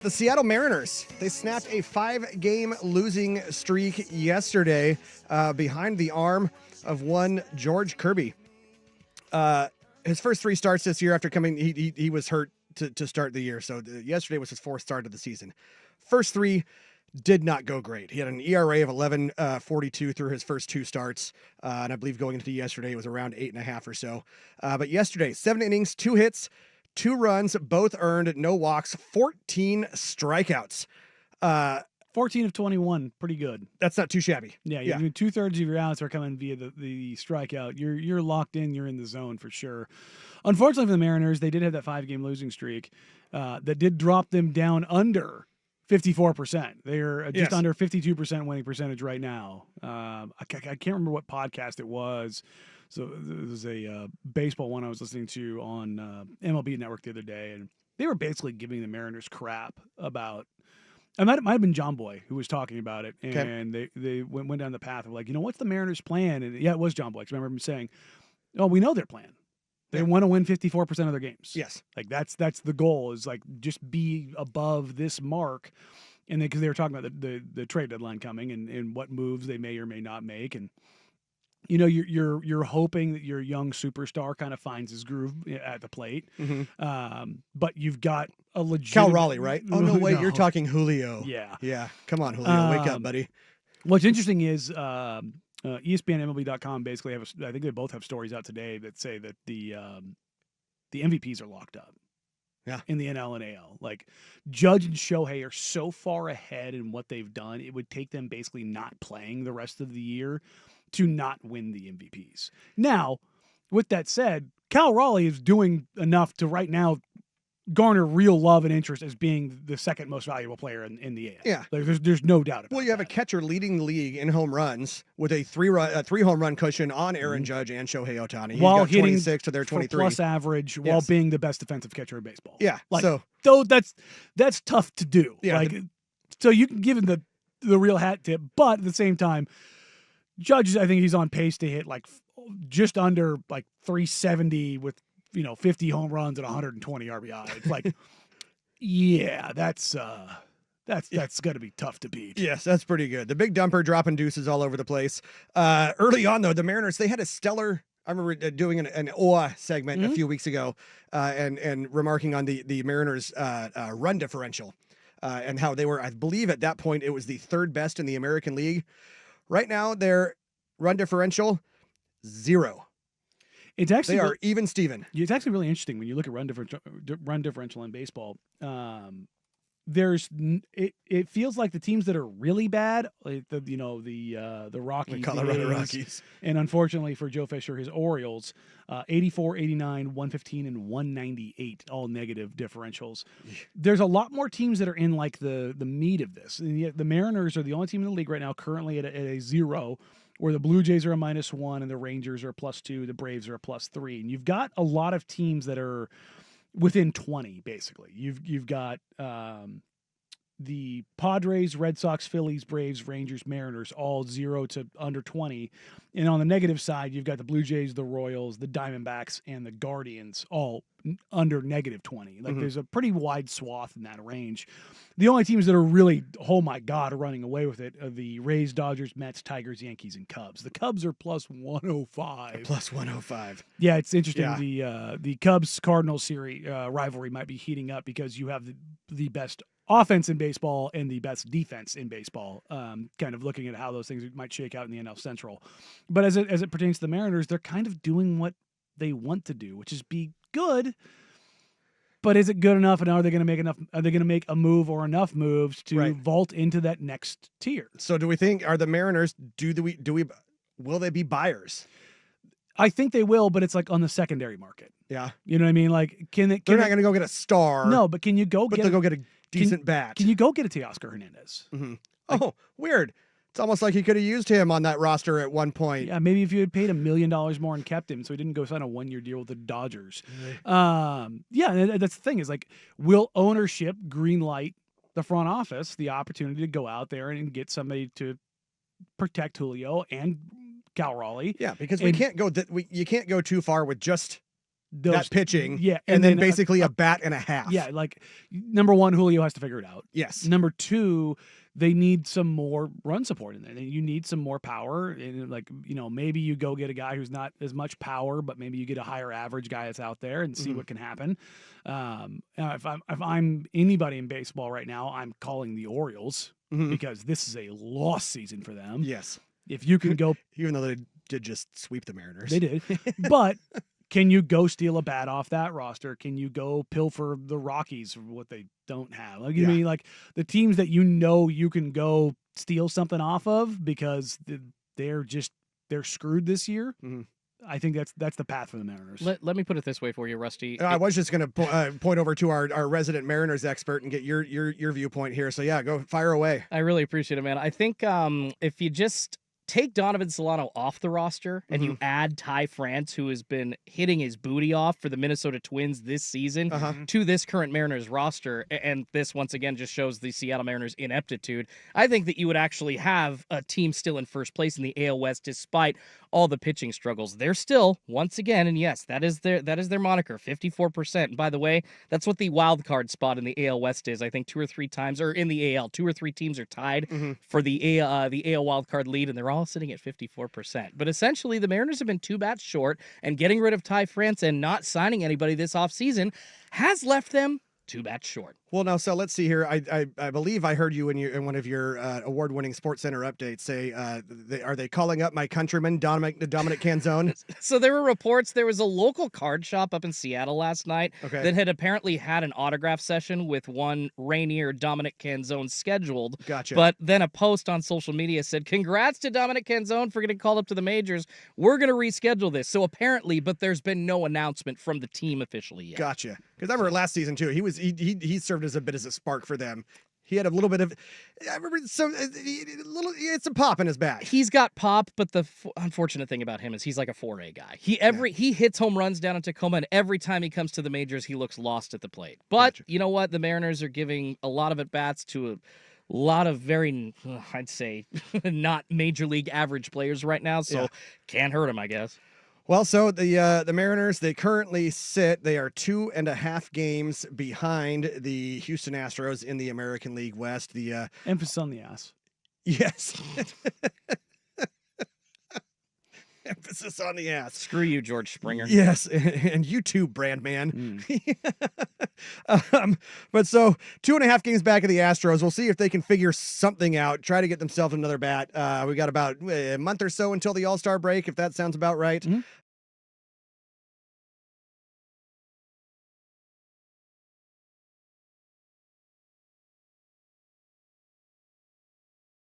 The Seattle Mariners, they snapped a 5-game losing streak yesterday behind the arm of one George Kirby. His first 3 starts this year after coming, he was hurt to start the year. So yesterday was his 4th start of the season. First 3 did not go great. He had an ERA of 11.42 through his first 2 starts. And I believe going into yesterday it was around 8.5 or so. But yesterday, 7 innings, 2 hits, 2 runs, both earned, no walks, 14 strikeouts. 14 of 21, pretty good. That's not too shabby. Yeah, I mean, 2/3 of your outs are coming via the strikeout. You're locked in. You're in the zone for sure. Unfortunately for the Mariners, they did have that 5-game losing streak that did drop them down under 54%. They're just under 52% winning percentage right now. I can't remember what podcast it was. So it was a baseball one I was listening to on MLB Network the other day, and they were basically giving the Mariners crap about. It might have been John Boy who was talking about it, and they went down the path of like, what's the Mariners' plan? And yeah, it was John Boy. I remember him saying, "Oh, we know their plan. They want to win 54% of their games. Yes, like that's the goal. Is like just be above this mark." And because they were talking about the trade deadline coming and what moves they may or may not make, and you're hoping that your young superstar kind of finds his groove at the plate. Mm-hmm. But you've got a legit Cal Raleigh, right? Oh no, wait, you're talking Julio. Yeah. Come on, Julio, wake up, buddy. What's interesting is ESPN, MLB.com basically I think they both have stories out today that say that the MVPs are locked up. Yeah. In the NL and AL. Like, Judge and Shohei are so far ahead in what they've done, it would take them basically not playing the rest of the year to not win the MVPs. Now, with that said, Cal Raleigh is doing enough to right now garner real love and interest as being the second most valuable player in the AL. Yeah. Like, there's no doubt about it. Well, you have a catcher leading the league in home runs with a 3 home run cushion on Aaron Judge and Shohei Ohtani. He's while got hitting 26 to their 23. Plus average, while being the best defensive catcher in baseball. Yeah. Like, so that's tough to do. Yeah. So you can give him the real hat tip, but at the same time, Judge, I think he's on pace to hit like just under like 370 with 50 home runs and 120 RBI. It's like, yeah, that's going to be tough to beat. Yes, that's pretty good. The big dumper dropping deuces all over the place. Early on, though, the Mariners, they had a stellar. I remember doing an OA segment a few weeks ago and remarking on the Mariners' run differential and how they were, I believe at that point, it was the 3rd best in the American League. Right now, their run differential, 0. It's actually they are even Steven. It's actually really interesting when you look at run differential in baseball. It feels like the teams that are really bad, like the Rockies, the Colorado Rockies, and unfortunately for Joe Fisher, his Orioles, 84, 89, 115, and 198, all negative differentials. There's a lot more teams that are in like the meat of this, and yet the Mariners are the only team in the league right now currently at a 0. Where the Blue Jays are a -1 and the Rangers are a +2, the Braves are a +3, and you've got a lot of teams that are within 20. Basically, you've got the Padres, Red Sox, Phillies, Braves, Rangers, Mariners, all 0 to under 20, and on the negative side, you've got the Blue Jays, the Royals, the Diamondbacks, and the Guardians, all under -20. Like there's a pretty wide swath in that range. The only teams that are really, oh my God, running away with it are the Rays, Dodgers, Mets, Tigers, Yankees, and Cubs. The Cubs are +105. +105. Yeah, it's interesting. Yeah. The Cubs-Cardinals series rivalry might be heating up because you have the best offense in baseball and the best defense in baseball, kind of looking at how those things might shake out in the NL Central. But as it pertains to the Mariners, they're kind of doing what they want to do, which is be good. But is it good enough? And are they going to make enough? Are they going to make a move or enough moves to vault into that next tier? So do we think, are the Mariners, will they be buyers? I think they will, but it's like on the secondary market. Yeah. You know what I mean? Like, they're not going to go get a star. No, but can you they'll go get a decent bat. Can you go get a Teoscar Hernandez? Mm-hmm. Weird. It's almost like he could have used him on that roster at one point. Yeah, maybe if you had paid $1 million more and kept him so he didn't go sign a 1-year deal with the Dodgers. Yeah, that's the thing is like, will ownership greenlight the front office the opportunity to go out there and get somebody to protect Julio and Cal Raleigh? Yeah, because you can't go too far with just that pitching. Yeah, and then basically a bat and a half. Yeah, like number one, Julio has to figure it out. Yes. Number two, they need some more run support in there. You need some more power. And maybe you go get a guy who's not as much power, but maybe you get a higher average guy that's out there and see what can happen. If I'm anybody in baseball right now, I'm calling the Orioles because this is a lost season for them. Yes. If you can go, even though they did just sweep the Mariners, they did, but. Can you go steal a bat off that roster? Can you go pilfer the Rockies for what they don't have? Like, I mean, like the teams that you can go steal something off of because they're screwed this year. I think that's the path for the Mariners. Let me put it this way for you, Rusty. I was just going to point over to our resident Mariners expert and get your viewpoint here. So yeah, go fire away. I really appreciate it, man. I think if you just take Donovan Solano off the roster and you add Ty France, who has been hitting his booty off for the Minnesota Twins this season, to this current Mariners roster, and this once again just shows the Seattle Mariners' ineptitude, I think that you would actually have a team still in first place in the AL West despite all the pitching struggles. They're still, once again, and yes, that is their moniker, 54%. And by the way, that's what the wild card spot in the AL West is. I think 2 or 3 times, or in the AL, 2 or 3 teams are tied for the AL wild card lead, and they're all sitting at 54%. But essentially, the Mariners have been 2 bats short, and getting rid of Ty France and not signing anybody this offseason has left them 2 bats short. Well, now, so let's see here. I believe I heard you in one of your award-winning Sports Center updates say, are they calling up my countryman, Dominic Canzone? So there were reports there was a local card shop up in Seattle last night that had apparently had an autograph session with one Rainier Dominic Canzone scheduled. Gotcha. But then a post on social media said, congrats to Dominic Canzone for getting called up to the majors. We're going to reschedule this. So apparently, but there's been no announcement from the team officially yet. Gotcha. Because I remember last season, too, he served as a bit as a spark for them. He had a little bit of, I remember it's a pop in his bat. He's got pop, but the unfortunate thing about him is he's like a 4A guy. He hits home runs down in Tacoma, and every time he comes to the majors, he looks lost at the plate. But you know what? The Mariners are giving a lot of at-bats to a lot of very, I'd say, not major league average players right now, so can't hurt him, I guess. Well, so the Mariners, they currently they are 2.5 games behind the Houston Astros in the American League West. The emphasis on the ass. Yes. Emphasis on the ass. Screw you, George Springer. Yes, and you too, Brandman. But so 2.5 games back of the Astros. We'll see if they can figure something out, try to get themselves another bat. We got about a month or so until the All-Star break, if that sounds about right.